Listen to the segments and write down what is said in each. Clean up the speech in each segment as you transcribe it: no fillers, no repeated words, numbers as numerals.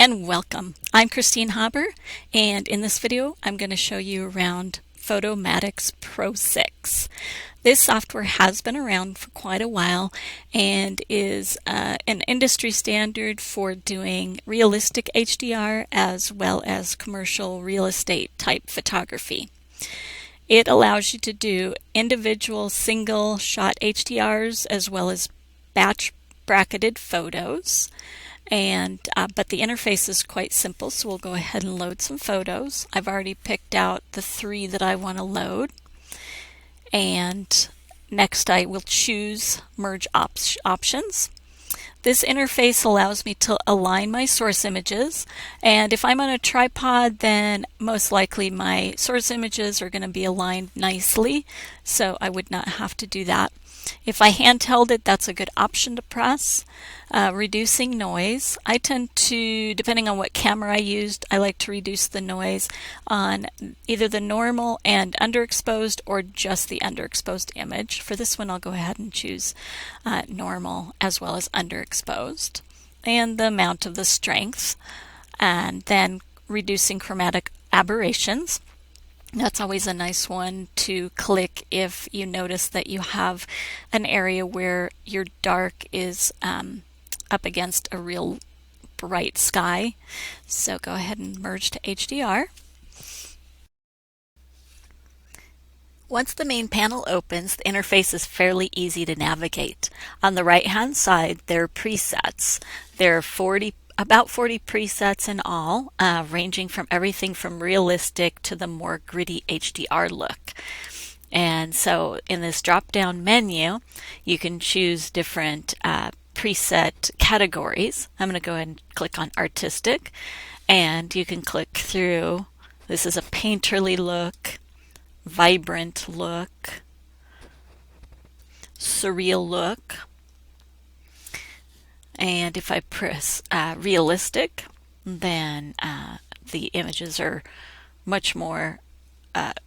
and welcome. I'm Christine Haber, and in this video I'm going to show you around Photomatix Pro 6. This software has been around for quite a while and is an industry standard for doing realistic HDR as well as commercial real estate type photography. It allows you to do individual single shot HDRs as well as batch bracketed photos. But the interface is quite simple, so we'll go ahead and load some photos. I've already picked out the 3 that I want to load, and next I will choose merge options. This interface allows me to align my source images, and if I'm on a tripod, then most likely my source images are going to be aligned nicely, so I would not have to do that. If I handheld it, that's a good option to press. Reducing noise. I tend to, depending on what camera I used, I like to reduce the noise on either the normal and underexposed or just the underexposed image. For this one, I'll go ahead and choose normal as well as underexposed. And the amount of the strength. And then reducing chromatic aberrations. That's always a nice one to click if you notice that you have an area where your dark is up against a real bright sky. So go ahead and merge to HDR. Once the main panel opens, the interface is fairly easy to navigate. On the right-hand side, there are presets. There are about 40 presets in all, ranging from everything from realistic to the more gritty HDR look. And so in this drop-down menu, you can choose different preset categories. I'm going to go ahead and click on artistic, and you can click through. This is a painterly look, vibrant look, surreal look. And if I press realistic, then the images are much more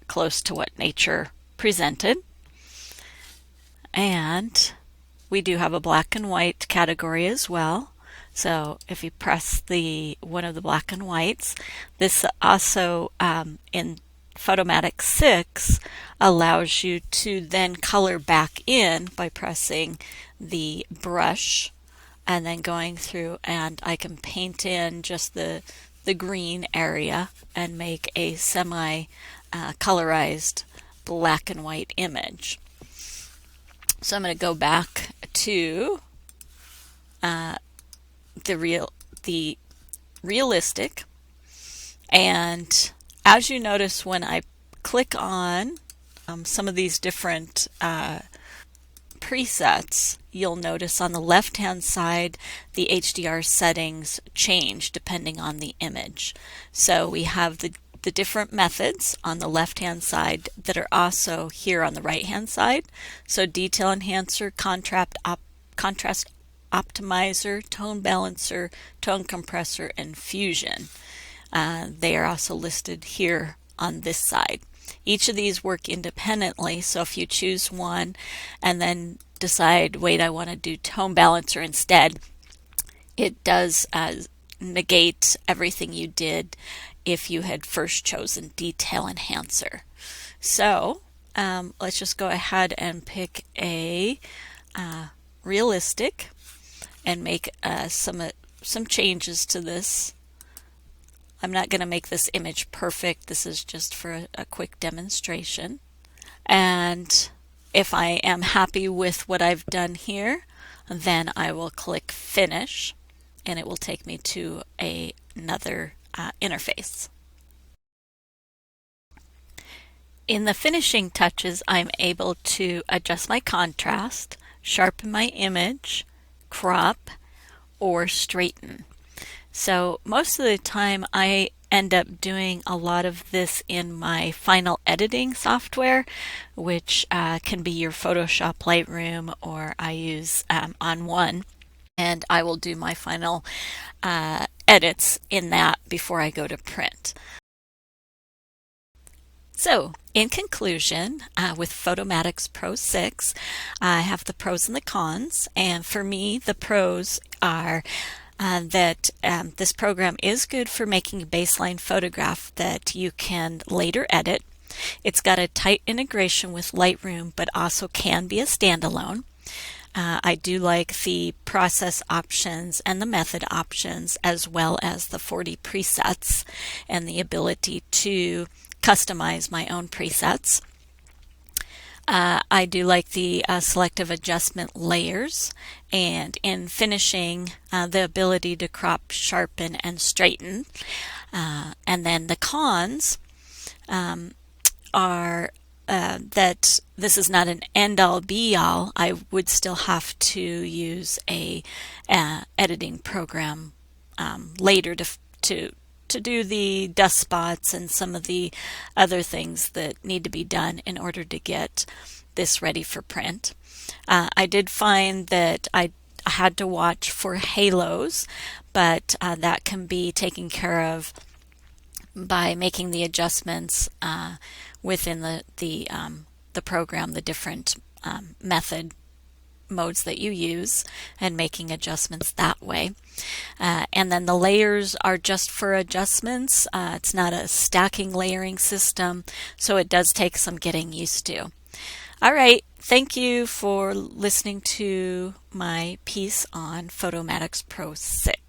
close to what nature presented. And we do have a black and white category as well. So if you press one of the black and whites, this also in Photomatix 6 allows you to then color back in by pressing the brush and then going through, and I can paint in just the green area and make a semi-colorized black and white image. So I'm going to go back to the realistic, and as you notice when I click on some of these different presets, you'll notice on the left hand side the HDR settings change depending on the image. So we have the different methods on the left hand side that are also here on the right hand side. So detail enhancer, contrast optimizer, tone balancer, tone compressor, and fusion. They are also listed here on this side. Each of these work independently, so if you choose one and then decide, wait, I want to do tone balancer instead, it does negate everything you did if you had first chosen detail enhancer. So let's just go ahead and pick a realistic and make some changes to this. I'm not going to make this image perfect. This is just for a quick demonstration. And if I am happy with what I've done here, then I will click Finish, and it will take me to another interface. In the finishing touches, I'm able to adjust my contrast, sharpen my image, crop, or straighten. So most of the time I end up doing a lot of this in my final editing software, which can be your Photoshop Lightroom, or I use On1, and I will do my final edits in that before I go to print. So, in conclusion, with Photomatix Pro 6, I have the pros and the cons, and for me, the pros are that this program is good for making a baseline photograph that you can later edit. It's got a tight integration with Lightroom, but also can be a standalone. I do like the process options and the method options, as well as the 40 presets and the ability to customize my own presets. I do like the selective adjustment layers, and in finishing, the ability to crop, sharpen, and straighten. And then the cons are that this is not an end-all be-all. I would still have to use a editing program later to do the dust spots and some of the other things that need to be done in order to get this ready for print. I did find that I had to watch for halos, but that can be taken care of by making the adjustments within the program, the different method modes that you use, and making adjustments that way. And then the layers are just for adjustments. It's not a stacking layering system, so it does take some getting used to. All right, thank you for listening to my piece on Photomatix Pro 6.